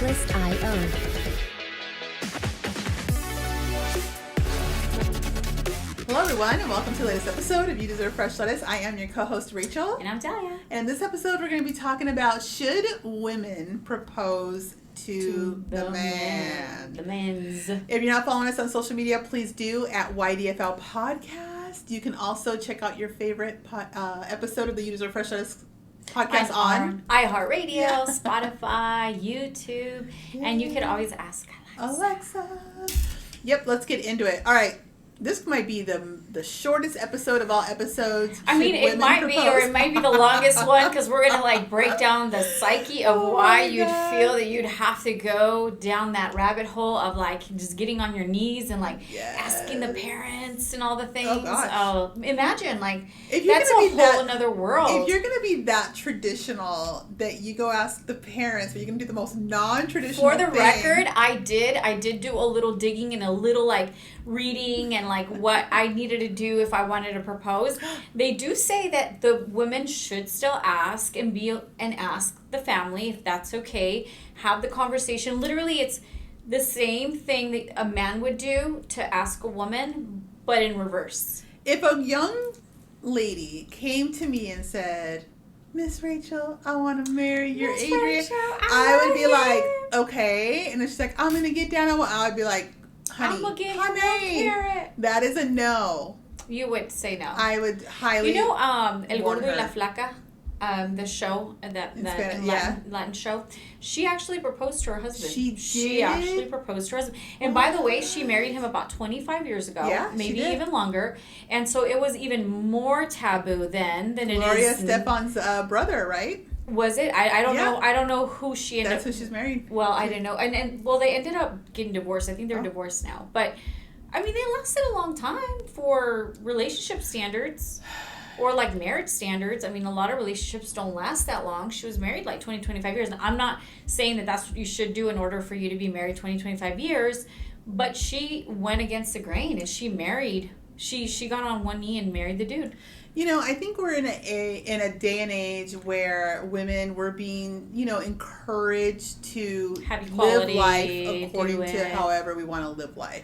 Specialist.io. Hello everyone, and welcome to the latest episode of You Deserve Fresh Lettuce. I am your co-host Rachel. And I'm Talia. And in this episode we're going to be talking about, should women propose to the man? The men's. If you're not following us on social media, please do at YDFL Podcast. You can also check out your favorite episode of the You Deserve Fresh Lettuce podcast on iHeartRadio, Spotify, YouTube, and you can always ask Alexa. Yep, let's get into it. All right. This might be the shortest episode of all episodes. I mean, it might be, or it might be the longest one, because we're going to like break down the psyche of why you'd feel that you'd have to go down that rabbit hole of like just getting on your knees and like asking the parents and all the things. Oh, gosh. Imagine like if you're that's gonna a be whole another world. If you're going to be that traditional that you go ask the parents, but you're going to do the most non-traditional For the thing. record, I did do a little digging and a little like reading and like what I needed to do if I wanted to propose. They do say that the women should still ask and ask the family if that's okay. Have the conversation. Literally, it's the same thing that a man would do to ask a woman, but in reverse. If a young lady came to me and said, Miss Rachel, I want to marry your Miss Adrian, Rachel, I would be like, okay. And then she's like, I'm going to get down on one. I would be like, honey, I'm gonna get you that is a no. You would say no. I would highly. You know, El warn Gordo y her. La Flaca, the show, that Latin show. She actually proposed to her husband. She actually proposed to her husband. And by the way, she married him about 25 years ago. Yeah, maybe even longer. And so it was even more taboo then than it is. Gloria Stefan's brother, right? Was it? I don't know. I don't know who she ended up. That's who she's married. Well, I didn't know. And well, they ended up getting divorced. I think they're divorced now. But, I mean, they lasted a long time for relationship standards or, like, marriage standards. I mean, a lot of relationships don't last that long. She was married, like, 20, 25 years. And I'm not saying that that's what you should do in order for you to be married 20, 25 years. But she went against the grain, and she married. She got on one knee and married the dude. You know, I think we're in a day and age where women were being, encouraged to live life according to however we want to live life.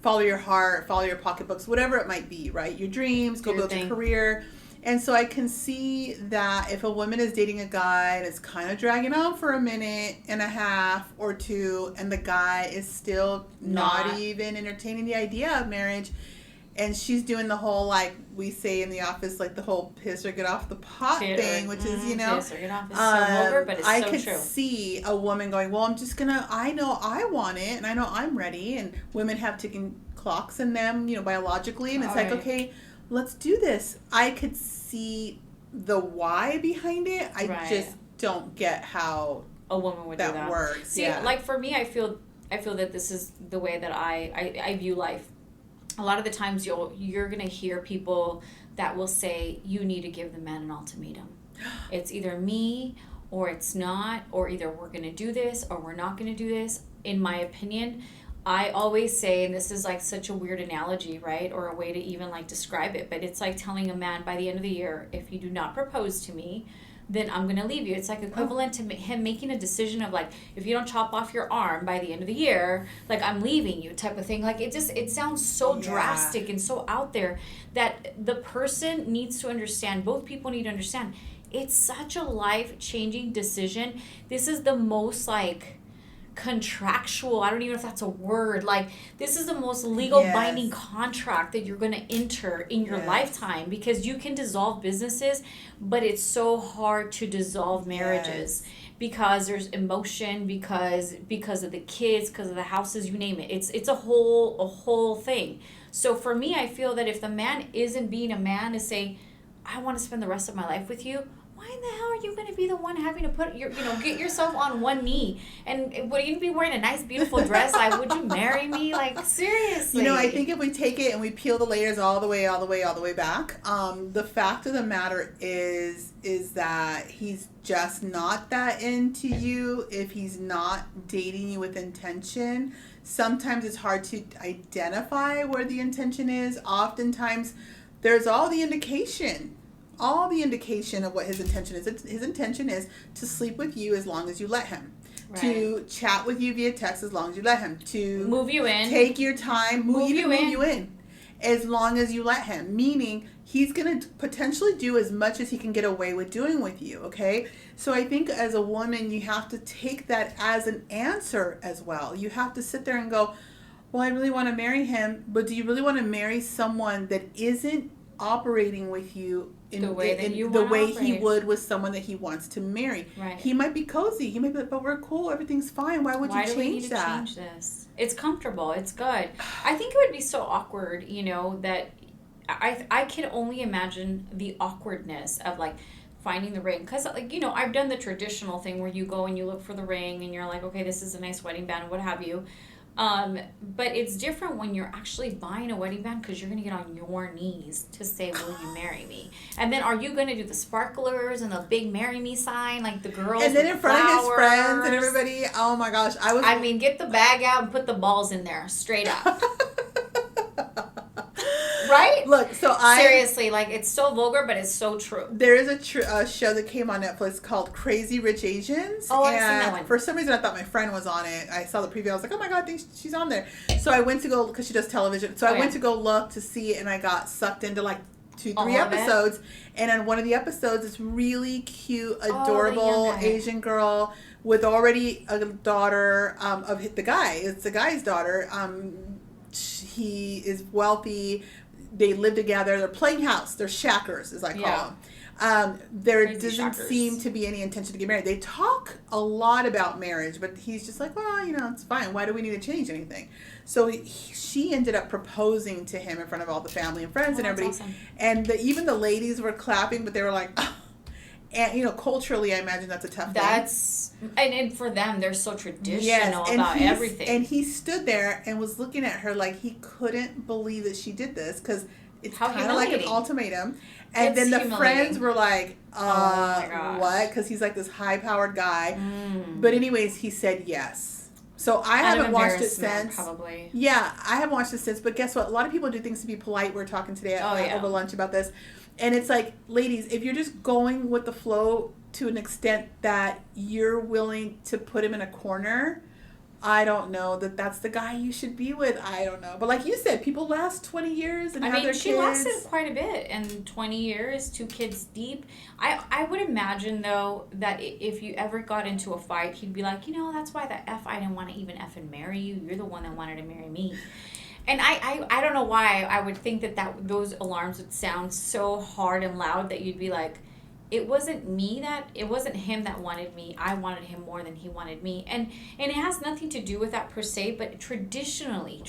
Follow your heart, follow your pocketbooks, whatever it might be, right? Your dreams, go build your career. And so I can see that if a woman is dating a guy and it's kind of dragging on for a minute and a half or two, and the guy is still not even entertaining the idea of marriage, and she's doing the whole, like we say in the office, like the whole piss or get off the pot thing, which is, piss or get off is so over, but it's I so could true. see a woman going, well, I know I want it, and I know I'm ready, and women have ticking clocks in them, biologically, and it's like, okay, let's do this. I could see the why behind it. I just don't get how a woman would do that works. See, like for me, I feel that this is the way that I view life. A lot of the times you're going to hear people that will say, you need to give the man an ultimatum. It's either me or it's not, or either we're going to do this or we're not going to do this. In my opinion, I always say, and this is like such a weird analogy, right? Or a way to even like describe it, but it's like telling a man by the end of the year, if you do not propose to me, then I'm going to leave you. It's like equivalent to him making a decision of like, if you don't chop off your arm by the end of the year, like I'm leaving you type of thing. Like it sounds so drastic and so out there that the person needs to understand, both people need to understand, it's such a life-changing decision. This is the most like contractual, I don't even know if that's a word, like this is the most legal binding contract that you're going to enter in your lifetime, because you can dissolve businesses, but it's so hard to dissolve marriages because there's emotion, because of the kids, because of the houses, you name it. It's a whole thing. So for me, I feel that if the man isn't being a man to say, I want to spend the rest of my life with you, why in the hell are you going to be the one having to put get yourself on one knee? And would you be wearing a nice, beautiful dress? Like, would you marry me? Like, seriously. I think if we take it and we peel the layers all the way back, the fact of the matter is that he's just not that into you if he's not dating you with intention. Sometimes it's hard to identify where the intention is. Oftentimes, there's all the indication of what his intention is. His intention is to sleep with you as long as you let him. to chat with you via text as long as you let him, to move you in, take your time, move you in as long as you let him, meaning he's going to potentially do as much as he can get away with doing with you, okay? So I think as a woman, you have to take that as an answer as well. You have to sit there and go, well, I really want to marry him, but do you really want to marry someone that isn't operating with you in the way he would with someone that he wants to marry? Right. He might be cozy. He might be like, but we're cool. Everything's fine. Why would you change that? Why do we need to change this? It's comfortable. It's good. I think it would be so awkward, that I can only imagine the awkwardness of like finding the ring, because I've done the traditional thing where you go and you look for the ring and you're like, okay, this is a nice wedding band, what have you. But it's different when you're actually buying a wedding band, because you're going to get on your knees to say, will you marry me? And then are you going to do the sparklers and the big marry me sign, like the girls and then in front of his friends and everybody? Oh my gosh, get the bag out and put the balls in there straight up. Right? Look, seriously, like, it's so vulgar, but it's so true. There is a show that came on Netflix called Crazy Rich Asians. Oh, I've seen that one. For some reason, I thought my friend was on it. I saw the preview. I was like, oh my God, I think she's on there. So I went to go, because she does television. So I went to go look to see it, and I got sucked into like 2-3 episodes. And on one of the episodes, this really cute, adorable Asian girl with already a daughter of the guy. It's the guy's daughter. He is wealthy. They live together. They're playing house. They're shackers, as I call them. There doesn't seem to be any intention to get married. They talk a lot about marriage, but he's just like, well, it's fine. Why do we need to change anything? So she ended up proposing to him in front of all the family and friends and everybody. Awesome. And even the ladies were clapping, but they were like, oh. And, culturally, I imagine that's a tough thing. And for them, they're so traditional about everything. And he stood there and was looking at her like he couldn't believe that she did this, because it's kind of like an ultimatum. And then the friends were like, what? Because he's like this high-powered guy. But anyways, he said yes. So I haven't watched it since. Probably. Yeah, I haven't watched it since. But guess what? A lot of people do things to be polite. We're talking today over lunch about this. And it's like, ladies, if you're just going with the flow to an extent that you're willing to put him in a corner, I don't know that that's the guy you should be with. I don't know. But like you said, people last 20 years and have their kids. She lasted quite a bit. And 20 years, 2 kids deep. I would imagine, though, that if you ever got into a fight, he'd be like, that's why the F I didn't want to even effing marry you. You're the one that wanted to marry me. And I don't know why I would think that those alarms would sound so hard and loud that you'd be like, it wasn't him that wanted me. I wanted him more than he wanted me. And it has nothing to do with that per se, but traditionally,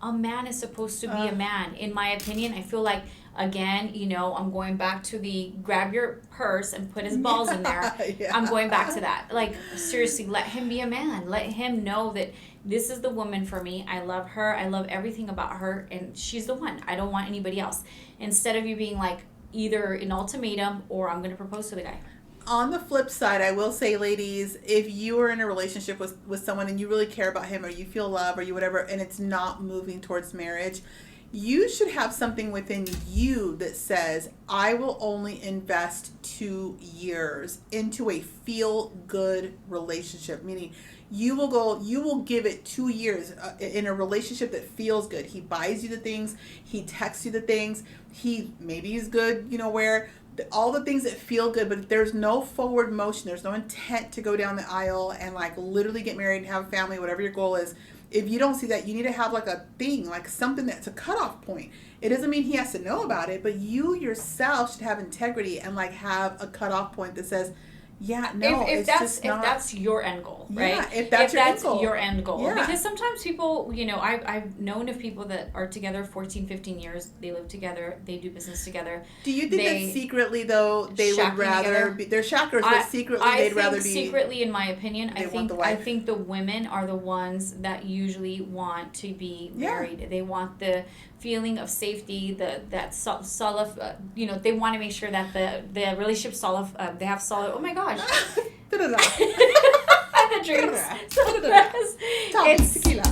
a man is supposed to be a man. In my opinion, I feel like, again, I'm going back to the grab your purse and put his balls in there. Yeah. I'm going back to that. Like, seriously, let him be a man. Let him know that this is the woman for me. I love her. I love everything about her. And she's the one. I don't want anybody else. Instead of you being like either an ultimatum or I'm going to propose to the guy. On the flip side, I will say, ladies, if you are in a relationship with someone and you really care about him or you feel love or you whatever, and it's not moving towards marriage, you should have something within you that says, I will only invest 2 years into a feel-good relationship, meaning you will give it 2 years in a relationship that feels good. He buys you the things, he texts you the things, maybe he's good, where all the things that feel good, but there's no forward motion, there's no intent to go down the aisle and like literally get married and have a family, whatever your goal is. If you don't see that, you need to have like a thing, like something that's a cutoff point. It doesn't mean he has to know about it, but you yourself should have integrity and like have a cutoff point that says, yeah, no, if that's your end goal, right? Yeah, if that's your end goal. Yeah. Because sometimes people, I've known of people that are together 14, 15 years. They live together. They do business together. Do you think that secretly, though, they would rather be... They're shackers, but secretly they'd rather be... secretly, in my opinion, I think the women are the ones that usually want to be married. They want the feeling of safety, that solid, they want to make sure that the relationship solid, they have solid, oh my gosh. The drinks. Topping tequila.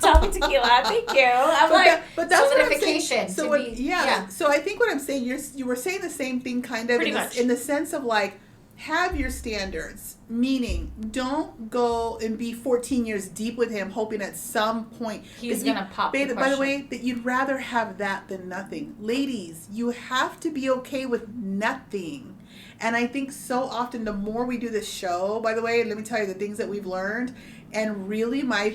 Topping tequila. Thank you. I'm but that's solidification. What I'm saying. So So I think what I'm saying, you were saying the same thing kind of in the sense of like, have your standards, meaning don't go and be 14 years deep with him hoping at some point he's going to pop the question. By the way, that you'd rather have that than nothing. Ladies, you have to be okay with nothing. And I think so often the more we do this show, by the way, let me tell you the things that we've learned, and really my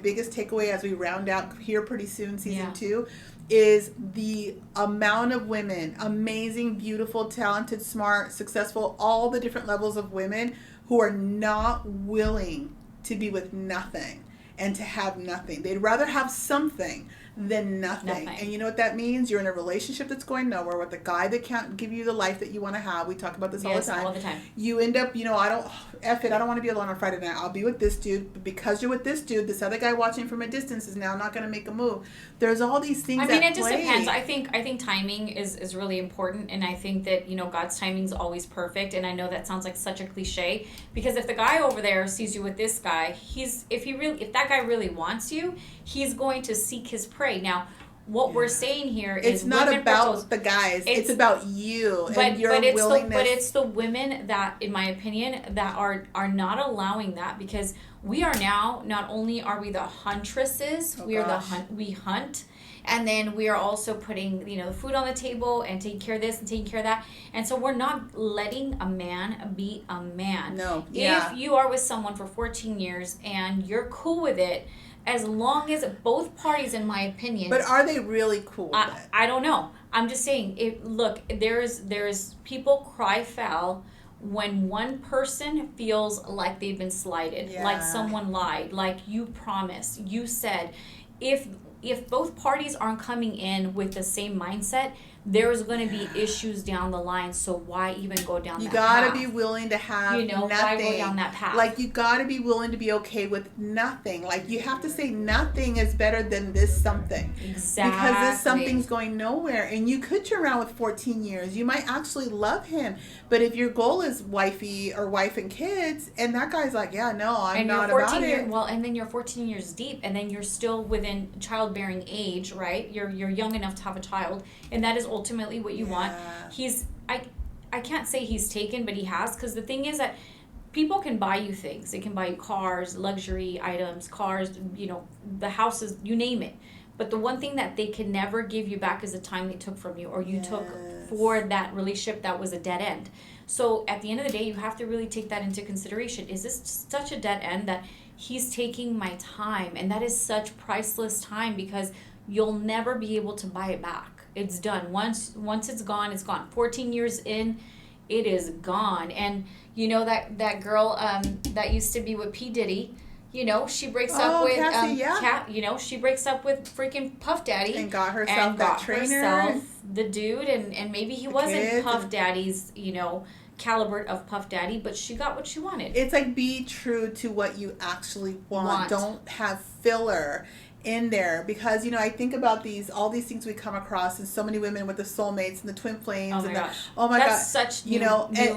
biggest takeaway as we round out here pretty soon, season 2, is the amount of women, amazing, beautiful, talented, smart, successful, all the different levels of women who are not willing to be with nothing and to have nothing. They'd rather have something than nothing. And you know what that means? You're in a relationship that's going nowhere with a guy that can't give you the life that you want to have. We talk about this all the time. You end up, I don't want to be alone on Friday night. I'll be with this dude. But because you're with this dude, this other guy watching from a distance is now not going to make a move. There's all these things it just depends. I think timing is really important, and I think that, God's timing is always perfect. And I know that sounds like such a cliche, because if the guy over there sees you with this guy, if that guy really wants you, he's going to seek his prey. Now, what we're saying here is it's not about the guys. It's about you and your willingness. But it's the women that, in my opinion, that are not allowing that, because we are now, not only are we the huntresses, we hunt, and then we are also putting the food on the table and taking care of this and taking care of that, and so we're not letting a man be a man. No. If you are with someone for 14 years and you're cool with it, as long as both parties, in my opinion. But are they really cool with it? I don't know. I'm just saying. Look, there's people cry foul when one person feels like they've been slighted, like someone lied, like you promised, you said. If both parties aren't coming in with the same mindset, there's going to be issues down the line. So why even go down that path? You got to be willing to have nothing. Why go down that path? Like, you got to be willing to be okay with nothing. Like, you have to say nothing is better than this something. Exactly. Because this something's going nowhere. And you could turn around with 14 years. You might actually love him. But if your goal is wifey or wife and kids, and that guy's like, I'm not about it. Well, and then you're 14 years deep, and then you're still within childbearing age, right? You're young enough to have a child, and that is ultimately what you want. I can't say he's taken, but he has, because the thing is that people can buy you things. They can buy you cars, luxury items, cars, the houses, you name it. But the one thing that they can never give you back is the time they took from you, or you took for that relationship that was a dead end. So at the end of the day, you have to really take that into consideration. Is this such a dead end that he's taking my time? And that is such priceless time, because you'll never be able to buy it back. It's done. Once it's gone, it's gone. 14 years in, it is gone. And that girl that used to be with P. Diddy, she breaks up with Cassie, she breaks up with freaking Puff Daddy and got herself that trainer, the dude, and maybe he wasn't Puff Daddy's caliber of Puff Daddy, but she got what she wanted. It's like, be true to what you actually want. Don't have filler in there, because I think about all these things we come across, and so many women with the soulmates and the twin flames. Oh my gosh, that's such new.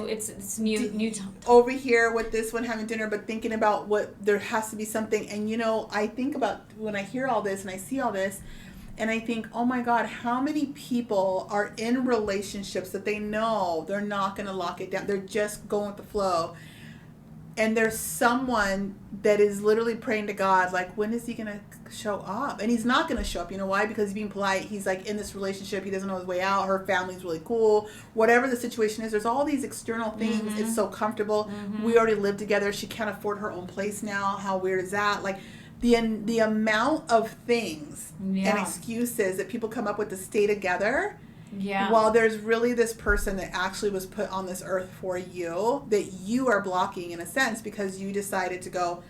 It's new. Over here with this one having dinner, but thinking about what there has to be something. And I think about when I hear all this and I see all this, and I think, oh my God, how many people are in relationships that they know they're not going to lock it down. They're just going with the flow. And there's someone that is literally praying to God, like, when is he going to show up? And he's not going to show up. You know why? Because he's being polite. He's like in this relationship. He doesn't know his way out. Her family's really cool. Whatever the situation is, there's all these external things. Mm-hmm. It's so comfortable. Mm-hmm. We already live together. She can't afford her own place now. How weird is that? Like, the amount of things and excuses that people come up with to stay together. Yeah. While there's really this person that actually was put on this earth for you, that you are blocking in a sense because you decided to go,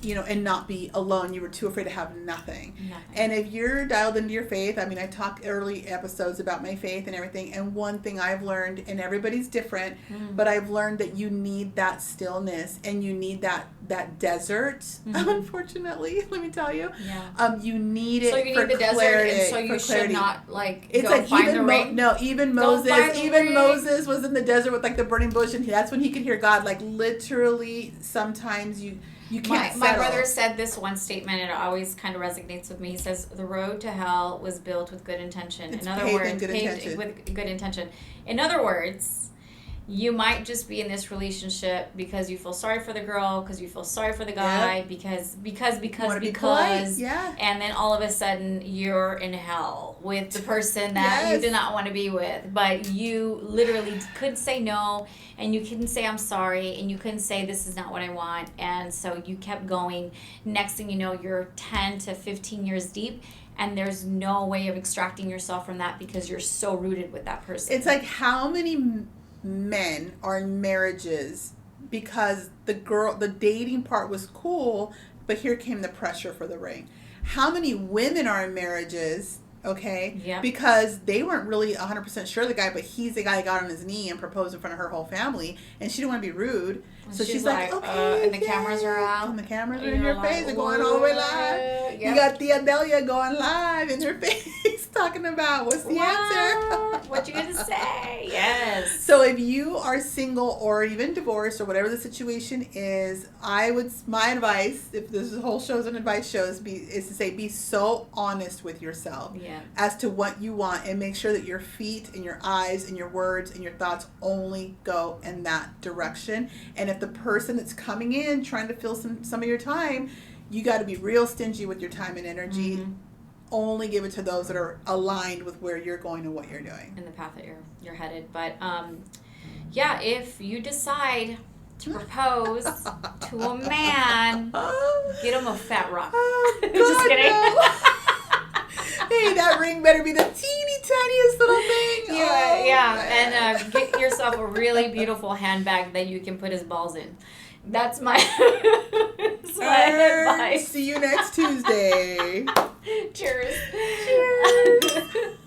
and not be alone. You were too afraid to have nothing. And if you're dialed into your faith, I mean, I talked early episodes about my faith and everything. And one thing I've learned, and everybody's different, but I've learned that you need that stillness and you need that desert. Unfortunately, let me tell you, you need it. So you need the desert, and so you should not It's go like find the rain. Even Moses was in the desert with like the burning bush, and that's when he could hear God. Like, literally, sometimes you can't. My brother said this one statement, and it always kind of resonates with me. He says, "The road to hell was built with good intention." It's paved with good intention. In other words, You might just be in this relationship because you feel sorry for the girl, because you feel sorry for the guy, because, yeah. and then all of a sudden you're in hell with the person that you did not want to be with, but you literally couldn't say no, and you couldn't say I'm sorry, and you couldn't say this is not what I want, and so you kept going. Next thing you know, you're 10 to 15 years deep, and there's no way of extracting yourself from that because you're so rooted with that person. It's like, how many men are in marriages because the dating part was cool, but here came the pressure for the ring? How many women are in marriages, okay, because they weren't really 100% sure of the guy, but he's the guy that got on his knee and proposed in front of her whole family, and she didn't want to be rude, so she's like, okay, and the cameras are out, and the cameras are in your face, they're going all the way live. You got the Adelia going live in your face, talking about what's the answer. What you gonna say? Yes. So if you are single or even divorced or whatever the situation is, my advice, if this whole show's an advice show, is to say, be so honest with yourself as to what you want, and make sure that your feet and your eyes and your words and your thoughts only go in that direction. And if the person that's coming in trying to fill some of your time, you got to be real stingy with your time and energy. Mm-hmm. Only give it to those that are aligned with where you're going and what you're doing, and the path that you're headed. But if you decide to propose to a man, get him a fat rock. Just kidding. No. Hey, that ring better be the teeny tiniest little thing. And get yourself a really beautiful handbag that you can put his balls in. That's my advice. See you next Tuesday. Cheers. Cheers.